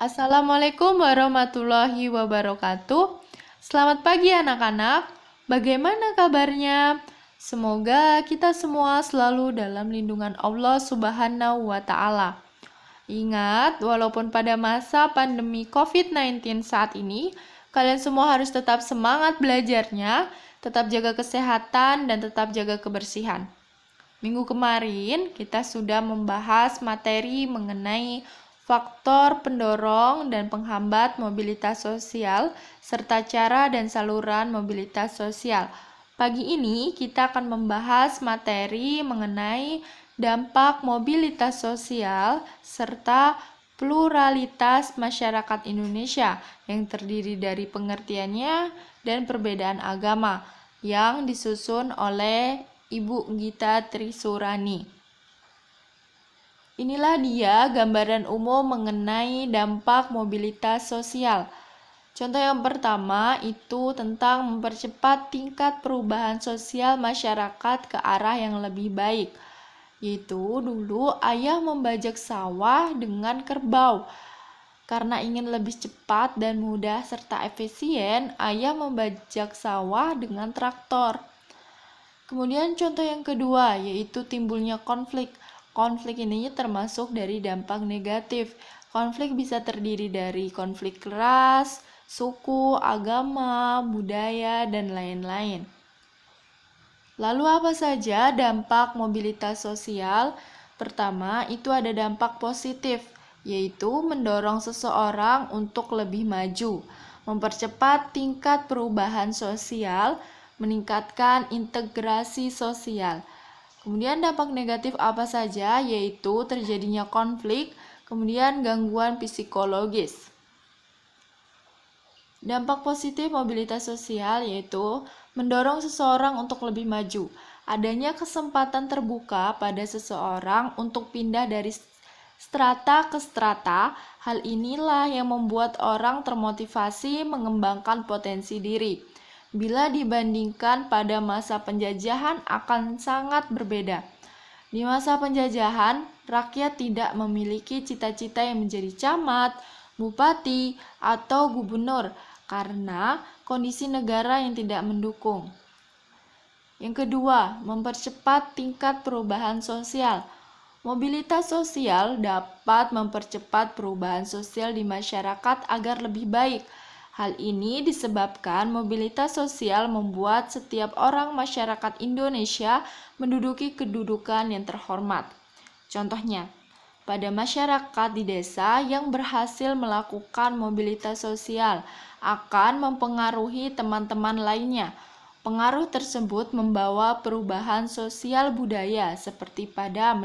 Assalamualaikum warahmatullahi wabarakatuh. Selamat pagi anak-anak. Bagaimana kabarnya? Semoga kita semua selalu dalam lindungan Allah Subhanahu wa taala. Ingat, walaupun pada masa pandemi COVID-19 saat ini, kalian semua harus tetap semangat belajarnya, tetap jaga kesehatan dan tetap jaga kebersihan. Minggu kemarin kita sudah membahas materi mengenai faktor pendorong dan penghambat mobilitas sosial serta cara dan saluran mobilitas sosial. Pagi ini kita akan membahas materi mengenai dampak mobilitas sosial serta pluralitas masyarakat Indonesia yang terdiri dari pengertiannya dan perbedaan agama yang disusun oleh Ibu Gita Trisurani. Inilah dia gambaran umum mengenai dampak mobilitas sosial. Contoh yang pertama itu tentang mempercepat tingkat perubahan sosial masyarakat ke arah yang lebih baik. Yaitu dulu ayah membajak sawah dengan kerbau. Karena ingin lebih cepat dan mudah serta efisien, ayah membajak sawah dengan traktor. Kemudian contoh yang kedua yaitu timbulnya konflik. Konflik ini termasuk dari dampak negatif. Konflik bisa terdiri dari konflik ras, suku, agama, budaya, dan lain-lain. Lalu apa saja dampak mobilitas sosial? Pertama, itu ada dampak positif, yaitu mendorong seseorang untuk lebih maju, mempercepat tingkat perubahan sosial, meningkatkan integrasi sosial. Kemudian dampak negatif apa saja? Yaitu terjadinya konflik, kemudian gangguan psikologis. Dampak positif mobilitas sosial yaitu mendorong seseorang untuk lebih maju. Adanya kesempatan terbuka pada seseorang untuk pindah dari strata ke strata. Hal inilah yang membuat orang termotivasi mengembangkan potensi diri. Bila dibandingkan pada masa penjajahan akan sangat berbeda. Di masa penjajahan, rakyat tidak memiliki cita-cita yang menjadi camat, bupati, atau gubernur karena kondisi negara yang tidak mendukung. Yang kedua, mempercepat tingkat perubahan sosial. Mobilitas sosial dapat mempercepat perubahan sosial di masyarakat agar lebih baik. Hal ini disebabkan mobilitas sosial membuat setiap orang masyarakat Indonesia menduduki kedudukan yang terhormat. Contohnya, pada masyarakat di desa yang berhasil melakukan mobilitas sosial akan mempengaruhi teman-teman lainnya. Pengaruh tersebut membawa perubahan sosial budaya seperti pada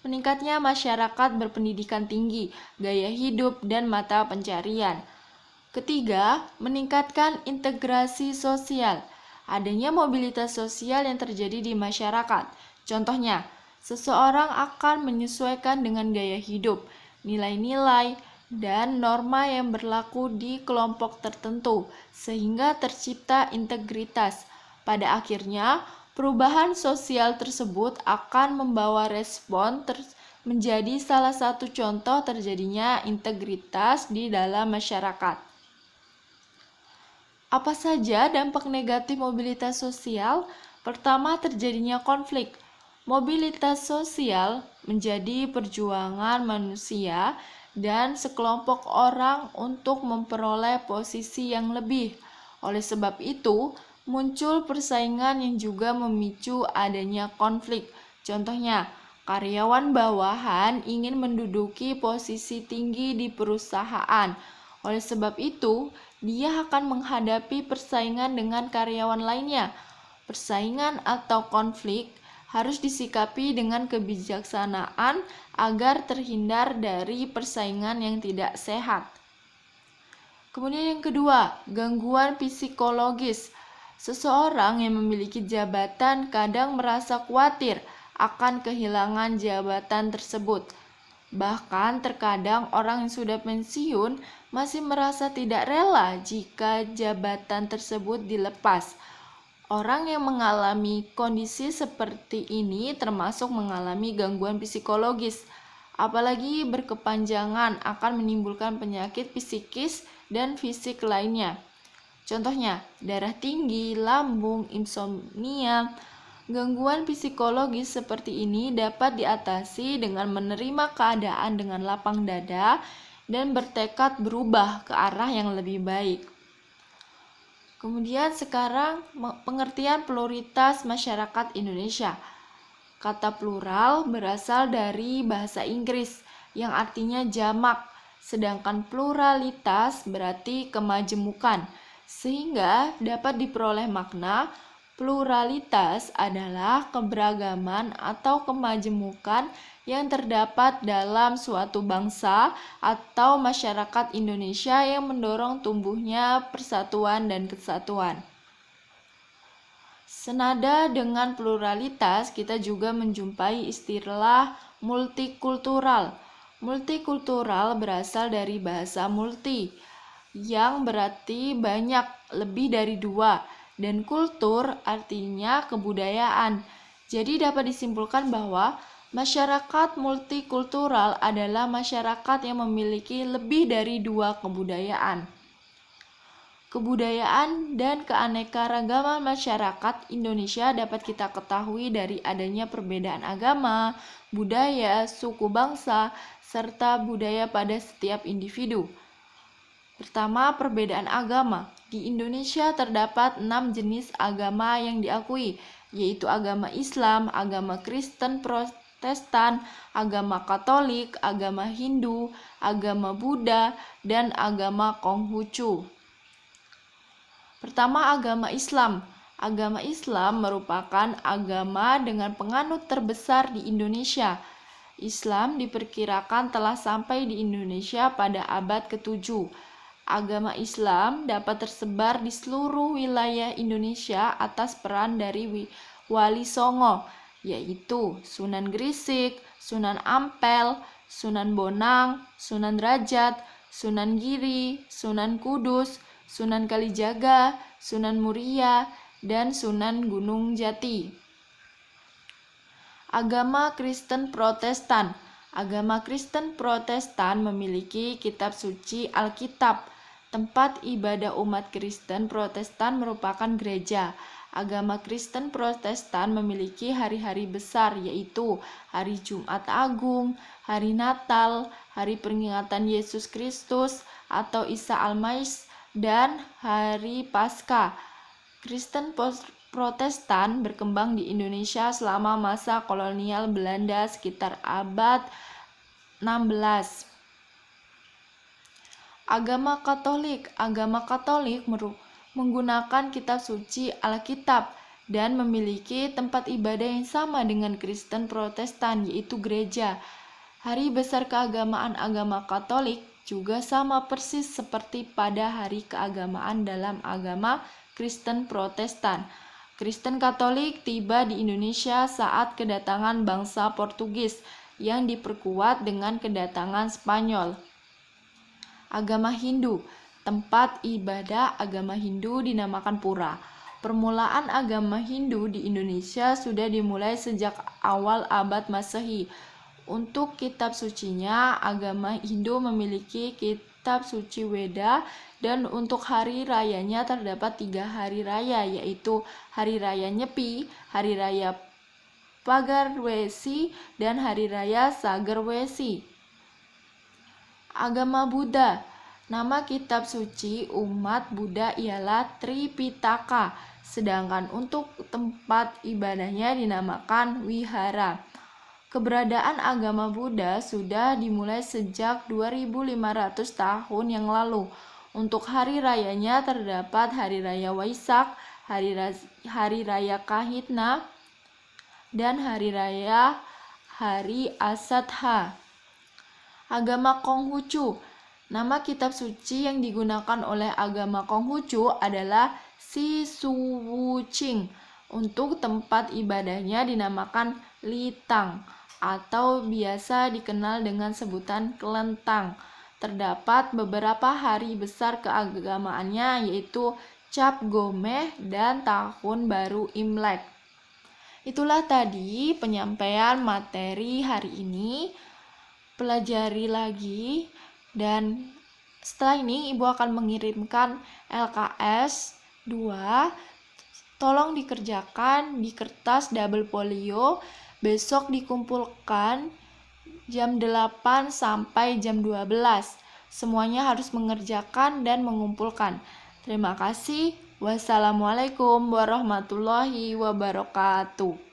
meningkatnya masyarakat berpendidikan tinggi, gaya hidup, dan mata pencarian. Ketiga, meningkatkan integrasi sosial. Adanya mobilitas sosial yang terjadi di masyarakat. Contohnya, seseorang akan menyesuaikan dengan gaya hidup, nilai-nilai, dan norma yang berlaku di kelompok tertentu, sehingga tercipta integritas. Pada akhirnya, perubahan sosial tersebut akan membawa respon menjadi salah satu contoh terjadinya integritas di dalam masyarakat. Apa saja dampak negatif mobilitas sosial? Pertama, terjadinya konflik. Mobilitas sosial menjadi perjuangan manusia dan sekelompok orang untuk memperoleh posisi yang lebih. Oleh sebab itu, muncul persaingan yang juga memicu adanya konflik. Contohnya, karyawan bawahan ingin menduduki posisi tinggi di perusahaan. Oleh sebab itu, dia akan menghadapi persaingan dengan karyawan lainnya. Persaingan atau konflik harus disikapi dengan kebijaksanaan agar terhindar dari persaingan yang tidak sehat. Kemudian yang kedua, gangguan psikologis. Seseorang yang memiliki jabatan kadang merasa khawatir akan kehilangan jabatan tersebut. Bahkan terkadang orang yang sudah pensiun masih merasa tidak rela jika jabatan tersebut dilepas. Orang yang mengalami kondisi seperti ini termasuk mengalami gangguan psikologis. apalagi berkepanjangan akan menimbulkan penyakit psikis dan fisik lainnya. Contohnya, darah tinggi, lambung, insomnia. Gangguan psikologis seperti ini dapat diatasi dengan menerima keadaan dengan lapang dada dan bertekad berubah ke arah yang lebih baik. Kemudian sekarang pengertian pluralitas masyarakat Indonesia. Kata plural berasal dari bahasa Inggris yang artinya jamak, sedangkan pluralitas berarti kemajemukan, sehingga dapat diperoleh makna pluralitas adalah keberagaman atau kemajemukan yang terdapat dalam suatu bangsa atau masyarakat Indonesia yang mendorong tumbuhnya persatuan dan kesatuan. Senada dengan pluralitas, kita juga menjumpai istilah multikultural. Multikultural berasal dari bahasa multi, yang berarti banyak, lebih dari dua, dan kultur artinya kebudayaan. Jadi dapat disimpulkan bahwa masyarakat multikultural adalah masyarakat yang memiliki lebih dari dua kebudayaan. Kebudayaan dan keanekaragaman masyarakat Indonesia dapat kita ketahui dari adanya perbedaan agama, budaya, suku bangsa, serta budaya pada setiap individu. Pertama, perbedaan agama. Di Indonesia terdapat 6 jenis agama yang diakui, yaitu agama Islam, agama Kristen Protestan, agama Katolik, agama Hindu, agama Buddha, dan agama Konghucu. Pertama, agama Islam. Agama Islam merupakan agama dengan penganut terbesar di Indonesia. Islam diperkirakan telah sampai di Indonesia pada abad ke-7. Agama Islam dapat tersebar di seluruh wilayah Indonesia atas peran dari Wali Songo, yaitu Sunan Grisik, Sunan Ampel, Sunan Bonang, Sunan Derajat, Sunan Giri, Sunan Kudus, Sunan Kalijaga, Sunan Muria, dan Sunan Gunung Jati. Agama Kristen Protestan. Agama Kristen Protestan memiliki kitab suci Alkitab. Tempat ibadah umat Kristen Protestan merupakan gereja. Agama Kristen Protestan memiliki hari-hari besar, yaitu Hari Jumat Agung, Hari Natal, Hari Peringatan Yesus Kristus atau Isa Al-Masih, dan Hari Paskah. Kristen Protestan berkembang di Indonesia selama masa kolonial Belanda sekitar abad 16. Agama Katolik. Agama Katolik menggunakan kitab suci Alkitab dan memiliki tempat ibadah yang sama dengan Kristen Protestan, yaitu gereja. Hari besar keagamaan agama Katolik juga sama persis seperti pada hari keagamaan dalam agama Kristen Protestan. Kristen Katolik tiba di Indonesia saat kedatangan bangsa Portugis yang diperkuat dengan kedatangan Spanyol. Agama Hindu. Tempat ibadah agama Hindu dinamakan pura. Permulaan agama Hindu di Indonesia sudah dimulai sejak awal abad Masehi. Untuk kitab sucinya, agama Hindu memiliki kitab suci Weda, dan untuk hari rayanya terdapat 3 hari raya, yaitu Hari Raya Nyepi, Hari Raya Pagarwesi, dan Hari Raya Sagarwesi. Agama Buddha. Nama kitab suci umat Buddha ialah Tripitaka, sedangkan untuk tempat ibadahnya dinamakan wihara. Keberadaan agama Buddha sudah dimulai sejak 2500 tahun yang lalu. Untuk hari rayanya terdapat Hari Raya Waisak, Hari Raya Kahitna, dan Hari Raya Hari Asadha. Agama Konghucu. Nama kitab suci yang digunakan oleh agama Konghucu adalah Sisuwuching. Untuk tempat ibadahnya dinamakan Litang, atau biasa dikenal dengan sebutan kelentang. Terdapat beberapa hari besar keagamaannya, yaitu Cap Gomeh dan Tahun Baru Imlek. Itulah tadi penyampaian materi hari ini. pelajari lagi, dan setelah ini Ibu akan mengirimkan LKS 2. Tolong dikerjakan di kertas double folio. Besok dikumpulkan jam 8 sampai jam 12. Semuanya harus mengerjakan dan mengumpulkan. Terima kasih. Wassalamualaikum warahmatullahi wabarakatuh.